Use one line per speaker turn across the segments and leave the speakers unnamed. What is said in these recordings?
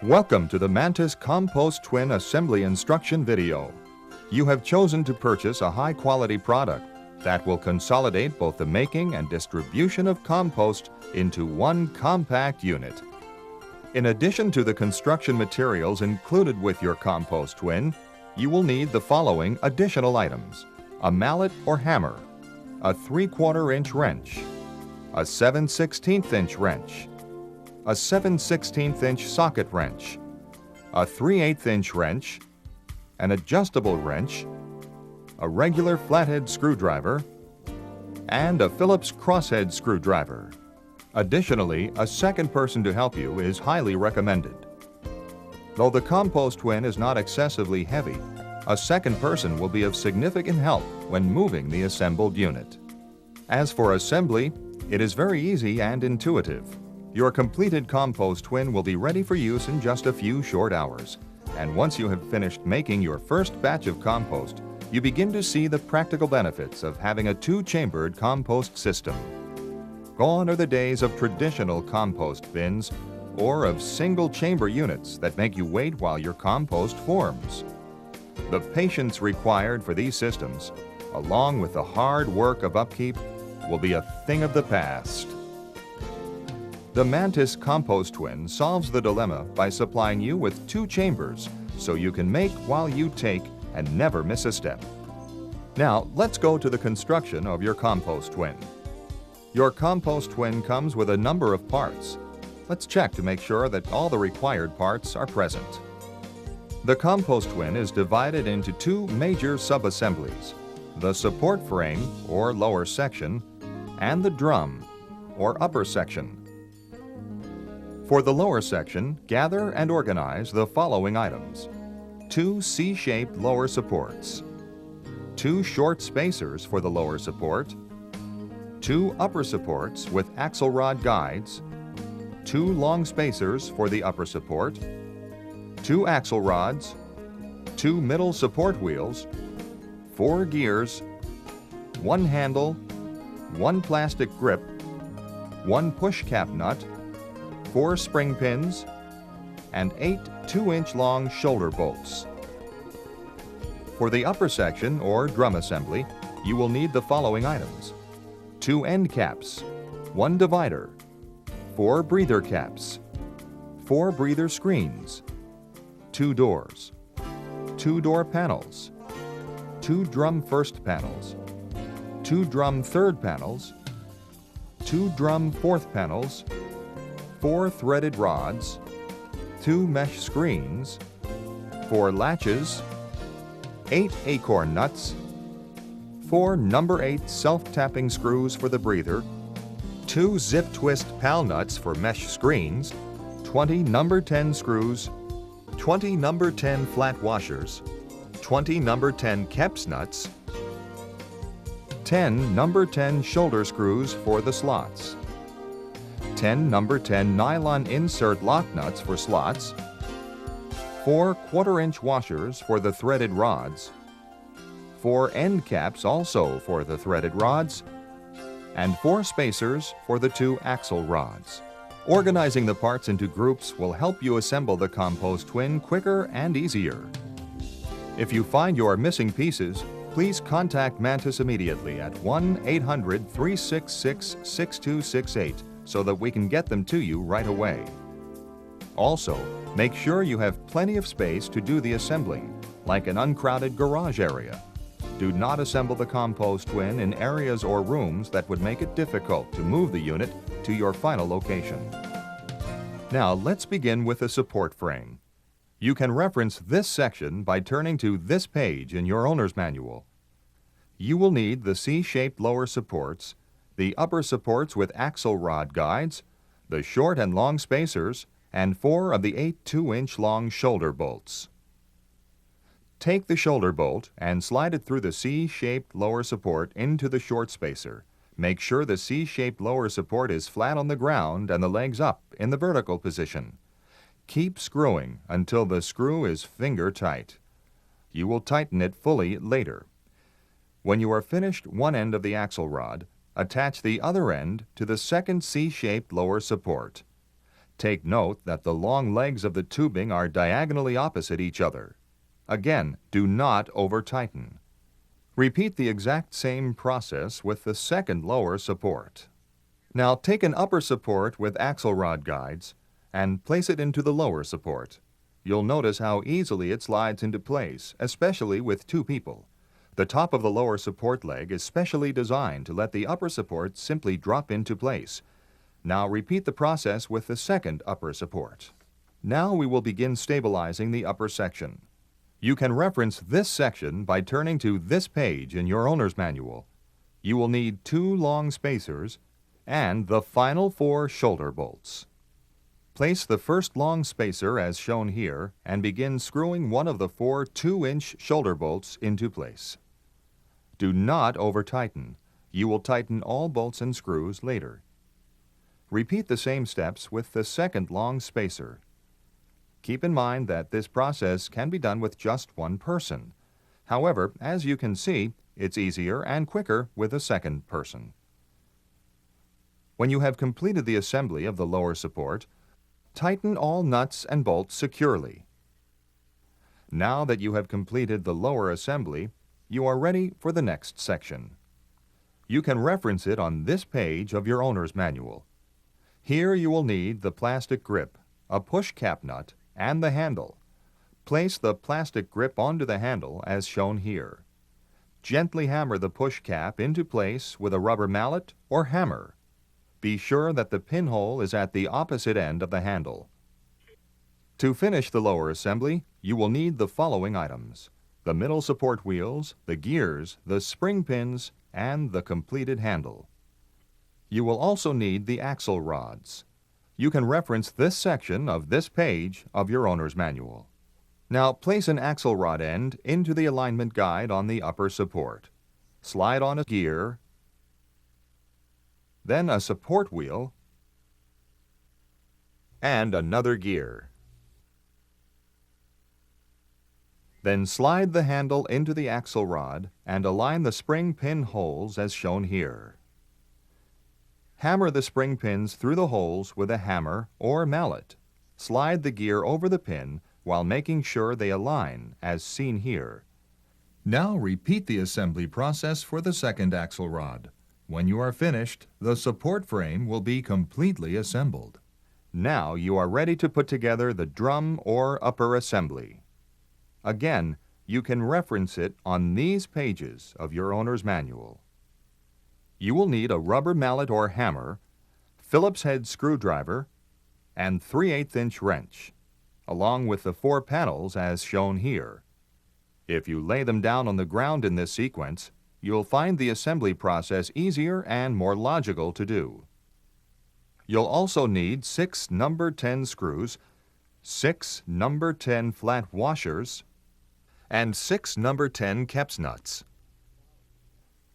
Welcome to the Mantis ComposT-Twin assembly instruction video. You have chosen to purchase a high-quality product that will consolidate both the making and distribution of compost into one compact unit. In addition to the construction materials included with your ComposT-Twin, you will need the following additional items: a mallet or hammer, a 3/4 inch wrench, a 7/16 inch wrench, a 7/16 inch socket wrench, a 3/8 inch wrench, an adjustable wrench, a regular flathead screwdriver, and a Phillips crosshead screwdriver. Additionally, a second person to help you is highly recommended. Though the ComposT-Twin is not excessively heavy, a second person will be of significant help when moving the assembled unit. As for assembly, it is very easy and intuitive. Your completed ComposT-Twin will be ready for use in just a few short hours. And once you have finished making your first batch of compost, you begin to see the practical benefits of having a two-chambered compost system. Gone are the days of traditional compost bins or of single-chamber units that make you wait while your compost forms. The patience required for these systems, along with the hard work of upkeep, will be a thing of the past. The Mantis ComposT-Twin solves the dilemma by supplying you with two chambers so you can make while you take and never miss a step. Now, let's go to the construction of your ComposT-Twin. Your ComposT-Twin comes with a number of parts. Let's check to make sure that all the required parts are present. The ComposT-Twin is divided into two major sub-assemblies: the support frame, or lower section, and the drum, or upper section. For the lower section, gather and organize the following items: two C-shaped lower supports, two short spacers for the lower support, two upper supports with axle rod guides, two long spacers for the upper support, two axle rods, two middle support wheels, four gears, one handle, one plastic grip, one push cap nut, 4 spring pins, and 8 2-inch long shoulder bolts. For the upper section or drum assembly, you will need the following items: 2 end caps, 1 divider, 4 breather caps, 4 breather screens, 2 doors, 2 door panels, 2 drum first panels, 2 drum third panels, 2 drum fourth panels, 4 threaded rods, 2 mesh screens, 4 latches, 8 acorn nuts, 4 number 8 self-tapping screws for the breather, 2 zip twist pal nuts for mesh screens, 20 number 10 screws, 20 number 10 flat washers, 20 number 10 Keps nuts, 10 number 10 shoulder screws for the slots, 10 number 10 nylon insert lock nuts for slots, 4 1/4-inch washers for the threaded rods, 4 end caps also for the threaded rods, and 4 spacers for the 2 axle rods. Organizing the parts into groups will help you assemble the ComposT-Twin quicker and easier. If you find you are missing pieces, please contact Mantis immediately at 1-800-366-6268 so that we can get them to you right away. Also, make sure you have plenty of space to do the assembling, like an uncrowded garage area. Do not assemble the ComposT-Twin in areas or rooms that would make it difficult to move the unit to your final location. Now, let's begin with the support frame. You can reference this section by turning to this page in your owner's manual. You will need the C-shaped lower supports, the upper supports with axle rod guides, the short and long spacers, and 4 of the 8 2-inch long shoulder bolts. Take the shoulder bolt and slide it through the C-shaped lower support into the short spacer. Make sure the C-shaped lower support is flat on the ground and the legs up in the vertical position. Keep screwing until the screw is finger tight. You will tighten it fully later. When you are finished one end of the axle rod, attach the other end to the second C-shaped lower support. Take note that the long legs of the tubing are diagonally opposite each other. Again, do not over-tighten. Repeat the exact same process with the second lower support. Now take an upper support with axle rod guides and place it into the lower support. You'll notice how easily it slides into place, especially with two people. The top of the lower support leg is specially designed to let the upper support simply drop into place. Now repeat the process with the second upper support. Now we will begin stabilizing the upper section. You can reference this section by turning to this page in your owner's manual. You will need 2 long spacers and the final 4 shoulder bolts. Place the first long spacer as shown here and begin screwing one of the 4 2-inch shoulder bolts into place. Do not over-tighten. You will tighten all bolts and screws later. Repeat the same steps with the second long spacer. Keep in mind that this process can be done with just one person. However, as you can see, it's easier and quicker with a second person. When you have completed the assembly of the lower support, tighten all nuts and bolts securely. Now that you have completed the lower assembly, you are ready for the next section. You can reference it on this page of your owner's manual. Here you will need the plastic grip, a push cap nut, and the handle. Place the plastic grip onto the handle as shown here. Gently hammer the push cap into place with a rubber mallet or hammer. Be sure that the pinhole is at the opposite end of the handle. To finish the lower assembly, you will need the following items: the middle support wheels, the gears, the spring pins, and the completed handle. You will also need the axle rods. You can reference this section of this page of your owner's manual. Now place an axle rod end into the alignment guide on the upper support. Slide on a gear, then a support wheel, and another gear. Then slide the handle into the axle rod and align the spring pin holes as shown here. Hammer the spring pins through the holes with a hammer or mallet. Slide the gear over the pin while making sure they align as seen here. Now repeat the assembly process for the second axle rod. When you are finished, the support frame will be completely assembled. Now you are ready to put together the drum or upper assembly. Again, you can reference it on these pages of your owner's manual. You will need a rubber mallet or hammer, Phillips head screwdriver, and 3/8-inch wrench, along with the 4 panels as shown here. If you lay them down on the ground in this sequence, you'll find the assembly process easier and more logical to do. You'll also need 6 number 10 screws, 6 number 10 flat washers, and 6 number 10 Keps nuts.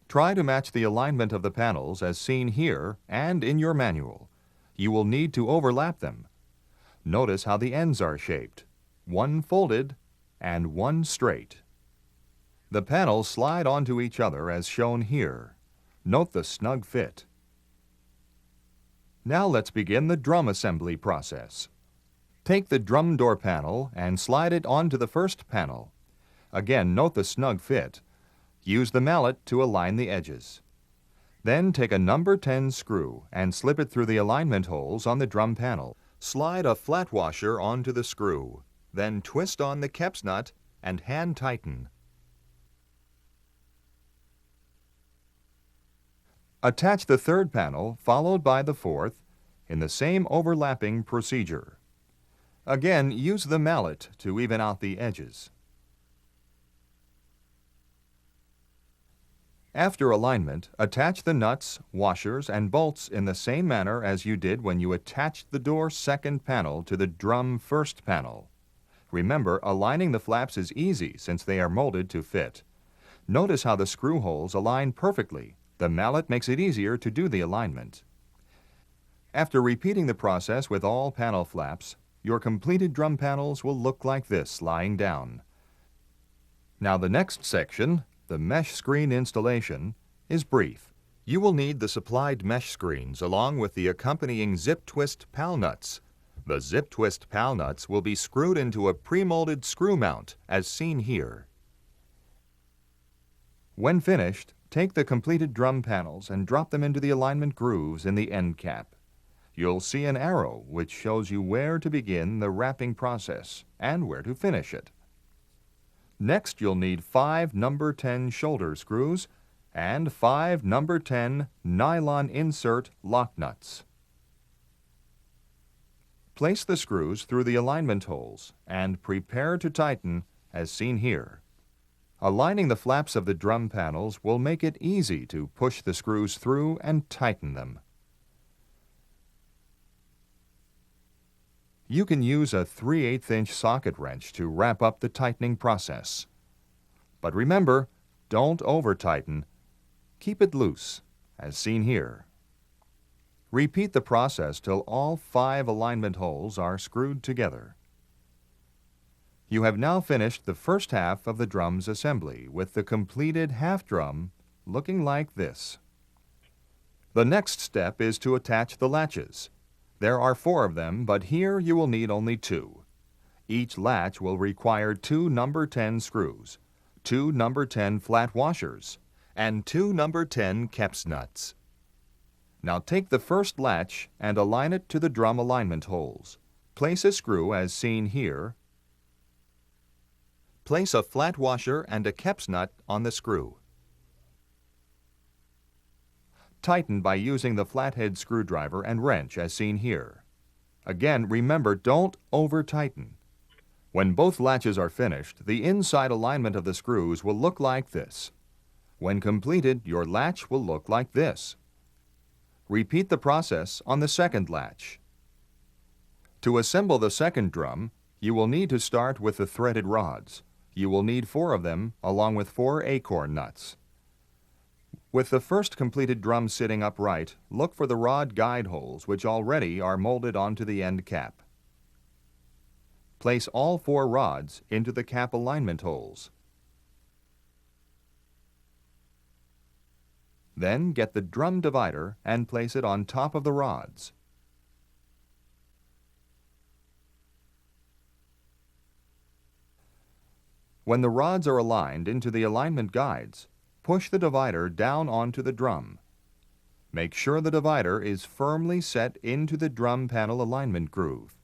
Try to match the alignment of the panels as seen here and in your manual. You will need to overlap them. Notice how the ends are shaped, one folded and one straight. The panels slide onto each other as shown here. Note the snug fit. Now let's begin the drum assembly process. Take the drum door panel and slide it onto the first panel. Again, note the snug fit. Use the mallet to align the edges. Then take a number 10 screw and slip it through the alignment holes on the drum panel. Slide a flat washer onto the screw. Then twist on the Keps nut and hand tighten. Attach the third panel followed by the fourth in the same overlapping procedure. Again, use the mallet to even out the edges. After alignment, attach the nuts, washers, and bolts in the same manner as you did when you attached the door second panel to the drum first panel. Remember, aligning the flaps is easy since they are molded to fit. Notice how the screw holes align perfectly. The mallet makes it easier to do the alignment. After repeating the process with all panel flaps, your completed drum panels will look like this lying down. Now the next section, the mesh screen installation, is brief. You will need the supplied mesh screens along with the accompanying zip twist pal nuts. The zip twist pal nuts will be screwed into a pre-molded screw mount as seen here. When finished, take the completed drum panels and drop them into the alignment grooves in the end cap. You'll see an arrow which shows you where to begin the wrapping process and where to finish it. Next, you'll need 5 number 10 shoulder screws and 5 number 10 nylon insert lock nuts. Place the screws through the alignment holes and prepare to tighten as seen here. Aligning the flaps of the drum panels will make it easy to push the screws through and tighten them. You can use a 3/8" socket wrench to wrap up the tightening process. But remember, don't over-tighten. Keep it loose, as seen here. Repeat the process till all 5 alignment holes are screwed together. You have now finished the first half of the drum's assembly with the completed half drum looking like this. The next step is to attach the latches. There are 4 of them, but here you will need only 2. Each latch will require 2 number 10 screws, 2 number 10 flat washers, and 2 number 10 Keps nuts. Now take the first latch and align it to the drum alignment holes. Place a screw as seen here. Place a flat washer and a Keps nut on the screw. Tighten by using the flathead screwdriver and wrench as seen here. Again, remember, don't over-tighten. When both latches are finished, the inside alignment of the screws will look like this. When completed, your latch will look like this. Repeat the process on the second latch. To assemble the second drum, you will need to start with the threaded rods. You will need 4 of them, along with 4 acorn nuts. With the first completed drum sitting upright, look for the rod guide holes which already are molded onto the end cap. Place all 4 rods into the cap alignment holes. Then get the drum divider and place it on top of the rods. When the rods are aligned into the alignment guides, push the divider down onto the drum. Make sure the divider is firmly set into the drum panel alignment groove.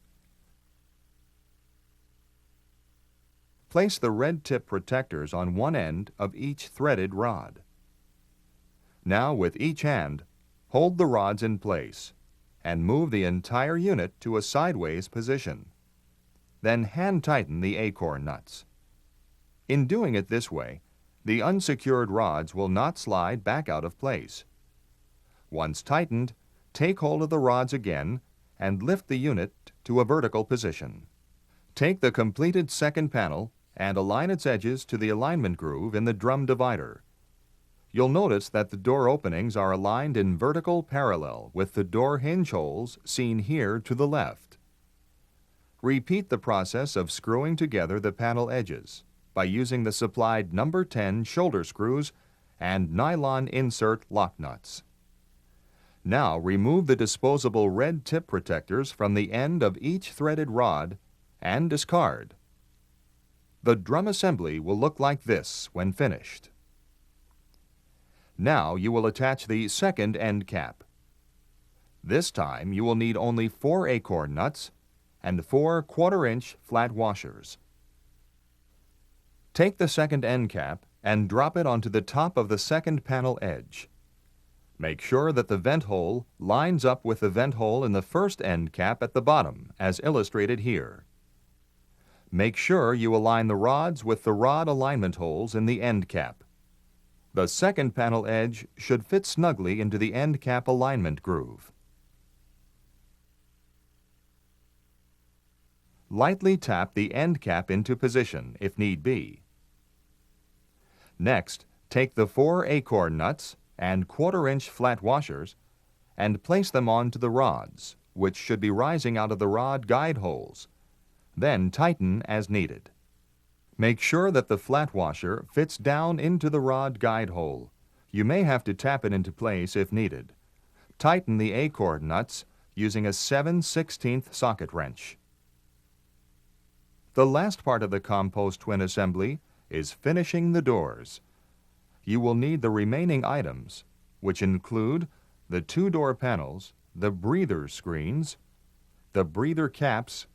Place the red tip protectors on one end of each threaded rod. Now, with each hand, hold the rods in place and move the entire unit to a sideways position. Then hand tighten the acorn nuts. In doing it this way, the unsecured rods will not slide back out of place. Once tightened, take hold of the rods again and lift the unit to a vertical position. Take the completed second panel and align its edges to the alignment groove in the drum divider. You'll notice that the door openings are aligned in vertical parallel with the door hinge holes seen here to the left. Repeat the process of screwing together the panel edges by using the supplied number 10 shoulder screws and nylon insert lock nuts. Now remove the disposable red tip protectors from the end of each threaded rod and discard. The drum assembly will look like this when finished. Now you will attach the second end cap. This time you will need only 4 acorn nuts and 4 1/4" flat washers. Take the second end cap and drop it onto the top of the second panel edge. Make sure that the vent hole lines up with the vent hole in the first end cap at the bottom, as illustrated here. Make sure you align the rods with the rod alignment holes in the end cap. The second panel edge should fit snugly into the end cap alignment groove. Lightly tap the end cap into position if need be. Next, take the 4 acorn nuts and 1/4" flat washers and place them onto the rods, which should be rising out of the rod guide holes. Then tighten as needed. Make sure that the flat washer fits down into the rod guide hole. You may have to tap it into place if needed. Tighten the acorn nuts using a 7/16 socket wrench. The last part of the ComposT-Twin assembly is finishing the doors. You will need the remaining items, which include the 2 door panels, the breather screens, the breather caps,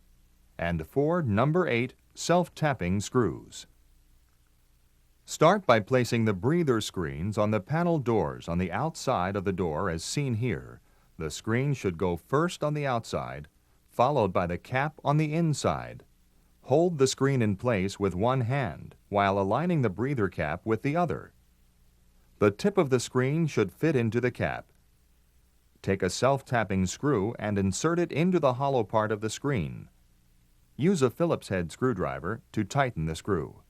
and 4 number 8 self-tapping screws. Start by placing the breather screens on the panel doors on the outside of the door as seen here. The screen should go first on the outside, followed by the cap on the inside. Hold the screen in place with one hand while aligning the breather cap with the other. The tip of the screen should fit into the cap. Take a self-tapping screw and insert it into the hollow part of the screen. Use a Phillips head screwdriver to tighten the screw.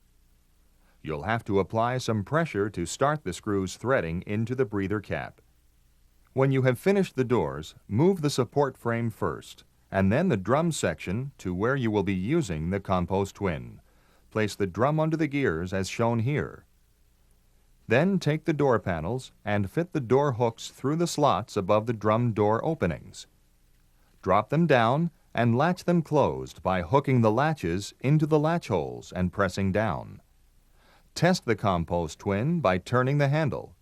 You'll have to apply some pressure to start the screws threading into the breather cap. When you have finished the doors, move the support frame first, and then the drum section to where you will be using the ComposT-Twin. Place the drum under the gears as shown here. Then take the door panels and fit the door hooks through the slots above the drum door openings. Drop them down and latch them closed by hooking the latches into the latch holes and pressing down. Test the ComposT-Twin by turning the handle.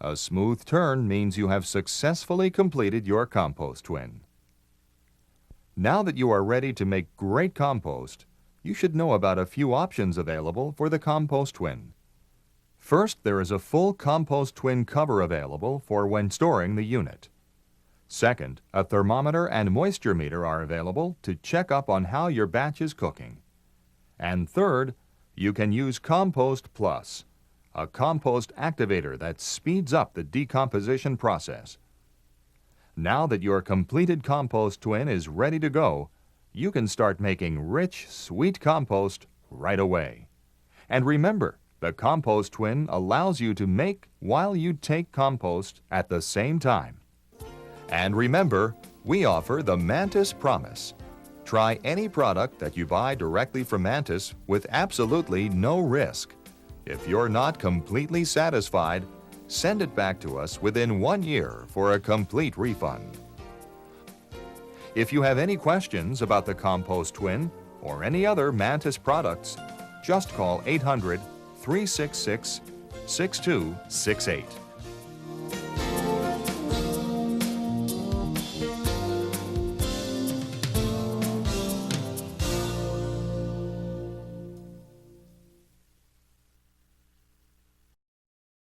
A smooth turn means you have successfully completed your ComposT-Twin. Now that you are ready to make great compost, you should know about a few options available for the ComposT-Twin. First, there is a full ComposT-Twin cover available for when storing the unit. Second, a thermometer and moisture meter are available to check up on how your batch is cooking. And third, you can use Compost Plus, a compost activator that speeds up the decomposition process. Now that your completed ComposT-Twin is ready to go, you can start making rich, sweet compost right away. And remember, the ComposT-Twin allows you to make while you take compost at the same time. And remember, we offer the Mantis Promise. Try any product that you buy directly from Mantis with absolutely no risk. If you're not completely satisfied, send it back to us within 1 year for a complete refund. If you have any questions about the ComposT-Twin or any other Mantis products, just call 800-366-6268.